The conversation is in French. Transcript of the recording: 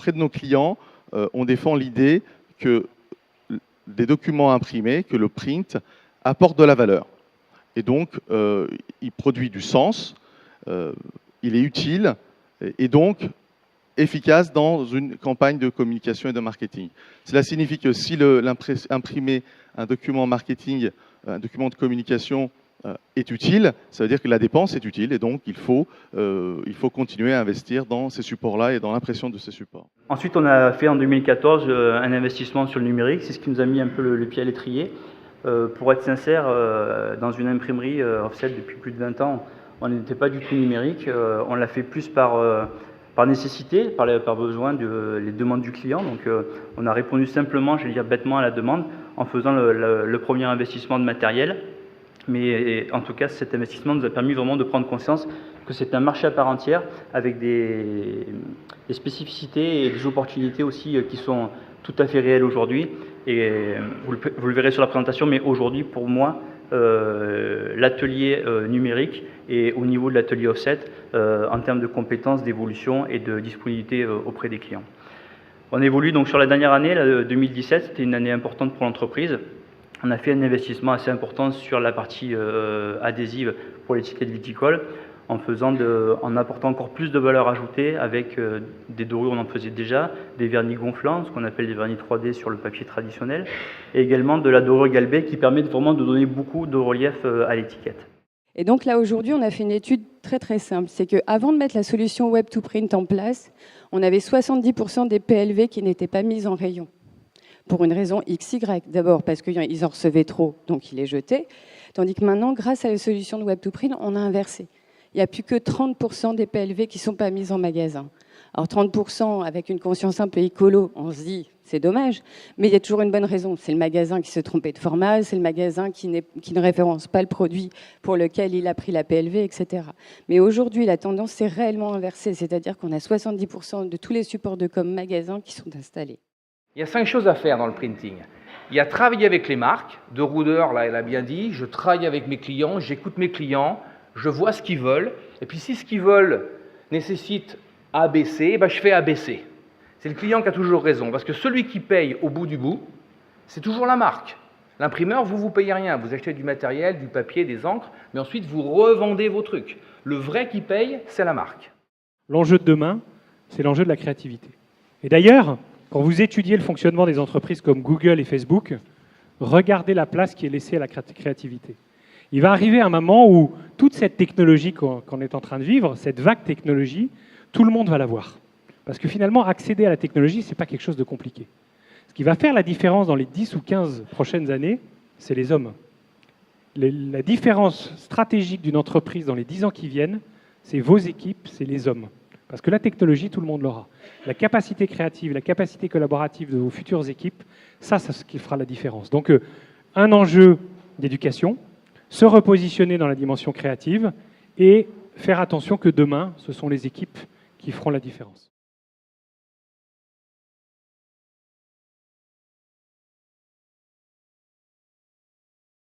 auprès de nos clients, on défend l'idée que des documents imprimés, que le print apporte de la valeur. Et donc, il produit du sens, il est utile, et donc efficace dans une campagne de communication et de marketing. Cela signifie que si imprimer un document marketing, un document de communication est utile, ça veut dire que la dépense est utile et donc il faut continuer à investir dans ces supports-là et dans l'impression de ces supports. Ensuite, on a fait en 2014 un investissement sur le numérique, c'est ce qui nous a mis un peu le pied à l'étrier. Pour être sincère, dans une imprimerie offset depuis plus de 20 ans, on n'était pas du tout numérique, on l'a fait plus par nécessité, par besoin les demandes du client. Donc on a répondu simplement, je vais dire bêtement, à la demande en faisant le premier investissement de matériel. Mais en tout cas, cet investissement nous a permis vraiment de prendre conscience que c'est un marché à part entière avec des spécificités et des opportunités aussi qui sont tout à fait réelles aujourd'hui. Et vous le verrez sur la présentation, mais aujourd'hui, pour moi, l'atelier numérique est au niveau de l'atelier offset en termes de compétences, d'évolution et de disponibilité auprès des clients. On évolue donc sur la dernière année, 2017, c'était une année importante pour l'entreprise. On a fait un investissement assez important sur la partie adhésive pour l'étiquette viticole en apportant encore plus de valeur ajoutée avec des dorures, on en faisait déjà, des vernis gonflants, ce qu'on appelle des vernis 3D sur le papier traditionnel, et également de la dorure galbée qui permet vraiment de donner beaucoup de relief à l'étiquette. Et donc là, aujourd'hui, on a fait une étude très très simple. C'est qu'avant de mettre la solution Web2Print en place, on avait 70% des PLV qui n'étaient pas mis en rayon. Pour une raison XY. D'abord parce qu'ils en recevaient trop, donc ils les jetaient. Tandis que maintenant, grâce à la solution de Web2Print, on a inversé. Il n'y a plus que 30% des PLV qui ne sont pas mis en magasin. Alors 30% avec une conscience un peu écolo, on se dit c'est dommage, mais il y a toujours une bonne raison. C'est le magasin qui s'est trompé de format, c'est le magasin qui ne référence pas le produit pour lequel il a pris la PLV, etc. Mais aujourd'hui, la tendance s'est réellement inversée, c'est-à-dire qu'on a 70% de tous les supports de com magasin qui sont installés. Il y a 5 choses à faire dans le printing. Il y a travailler avec les marques. De Ruder, là, elle a bien dit, je travaille avec mes clients, j'écoute mes clients, je vois ce qu'ils veulent. Et puis si ce qu'ils veulent nécessite ABC, ben je fais ABC. C'est le client qui a toujours raison. Parce que celui qui paye au bout du bout, c'est toujours la marque. L'imprimeur, vous payez rien. Vous achetez du matériel, du papier, des encres, mais ensuite vous revendez vos trucs. Le vrai qui paye, c'est la marque. L'enjeu de demain, c'est l'enjeu de la créativité. Et d'ailleurs, quand vous étudiez le fonctionnement des entreprises comme Google et Facebook, regardez la place qui est laissée à la créativité. Il va arriver un moment où toute cette technologie qu'on est en train de vivre, cette vague technologie, tout le monde va la voir. Parce que finalement, accéder à la technologie, ce n'est pas quelque chose de compliqué. Ce qui va faire la différence dans les 10 ou 15 prochaines années, c'est les hommes. La différence stratégique d'une entreprise dans les 10 ans qui viennent, c'est vos équipes, c'est les hommes. Parce que la technologie, tout le monde l'aura. La capacité créative, la capacité collaborative de vos futures équipes, ça c'est ce qui fera la différence. Donc, un enjeu d'éducation, se repositionner dans la dimension créative et faire attention que demain, ce sont les équipes qui feront la différence.